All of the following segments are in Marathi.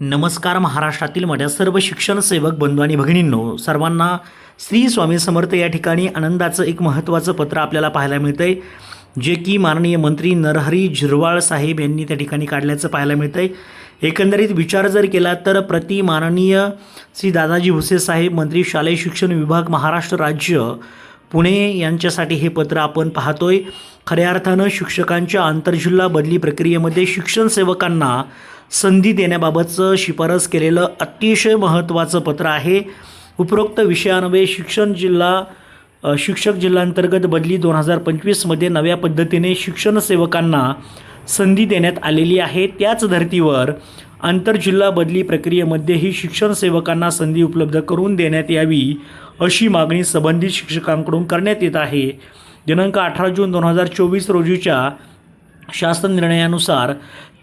नमस्कार. महाराष्ट्रातील माझ्या सर्व शिक्षण सेवक बंधू आणि भगिनींनो, सर्वांना श्री स्वामी समर्थ. या ठिकाणी आनंदाचं एक महत्त्वाचं पत्र आपल्याला पाहायला मिळतंय, जे की माननीय मंत्री नरहरी झिरवाळ साहेब यांनी त्या ठिकाणी काढल्याचं पाहायला मिळतंय. एकंदरीत विचार जर केला तर प्रति माननीय श्री दादाजी भुसे साहेब, मंत्री शालेय शिक्षण विभाग, महाराष्ट्र राज्य, पुणे यांच्यासाठी हे पत्र आपण पाहतोय. खऱ्या अर्थानं शिक्षकांच्या आंतरजिल्हा बदली प्रक्रियेमध्ये शिक्षण सेवकांना संधी देण्याबाबतचं शिफारस केलेलं अतिशय महत्त्वाचं पत्र आहे. उपरोक्त विषयान्वये शिक्षक जिल्हांतर्गत बदली 2025मध्ये नव्या पद्धतीने शिक्षण सेवकांना संधी देण्यात आलेली आहे. त्याच धर्तीवर आंतरजिल्हा बदली प्रक्रियेमध्येही शिक्षण सेवकांना संधी उपलब्ध करून देण्यात यावी अशी मागणी संबंधित शिक्षकांकडून करण्यात येत आहे. दिनांक 18 जून 2024 रोजीच्या शासन निर्णयानुसार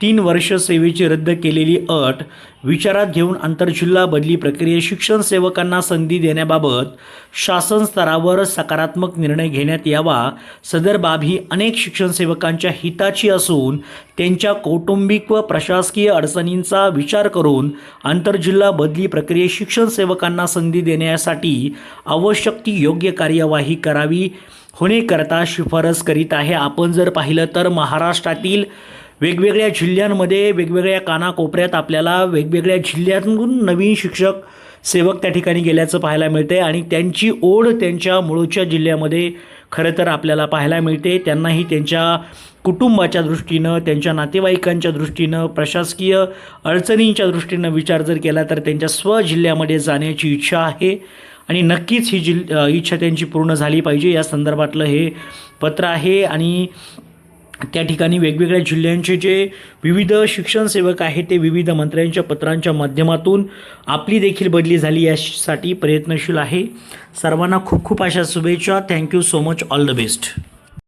3 वर्ष सेवेची रद्द केलेली अट विचारात घेऊन आंतरजिल्हा बदली प्रक्रियेत शिक्षण सेवकांना संधी देण्याबाबत शासन स्तरावर सकारात्मक निर्णय घेण्यात यावा. सदर बाब ही अनेक शिक्षण सेवकांच्या हिताची असून त्यांच्या कौटुंबिक व प्रशासकीय अडचणींचा विचार करून आंतरजिल्हा बदली प्रक्रियेत शिक्षण सेवकांना संधी देण्यासाठी आवश्यक ती योग्य कार्यवाही करावी होण्याकरता शिफारस करीत आहे. आपण जर पाहिलं तर महाराष्ट्रातील वेगवेगळ्या जिल्ह्यांमध्ये वेगवेगळ्या कानाकोपऱ्यात आपल्याला वेगवेगळ्या जिल्ह्यातून नवीन शिक्षक सेवक त्या ठिकाणी गेल्याचं पाहायला मिळते आणि त्यांची ओढ त्यांच्या मूळच्या जिल्ह्यामध्ये खरं तर आपल्याला पाहायला मिळते. त्यांनाही त्यांच्या कुटुंबाच्या दृष्टीनं, त्यांच्या नातेवाईकांच्या दृष्टीनं, प्रशासकीय अडचणींच्या दृष्टीनं विचार जर केला तर त्यांच्या स्वजिल्ह्यामध्ये जाण्याची इच्छा आहे आणि नक्कीच ही इच्छा त्यांची पूर्ण झाली पाहिजे. या संदर्भातलं हे पत्र आहे आणि त्या ठिकाणी वेगवेगळ्या जिल्ह्यांचे जे विविध शिक्षण सेवक आहेत ते विविध मंत्र्यांच्या पत्रांच्या माध्यमातून आपली देखील बदली झाली यासाठी प्रयत्नशील आहे. सर्वांना खूप खूप अशा शुभेच्छा. Thank you so much. All the best.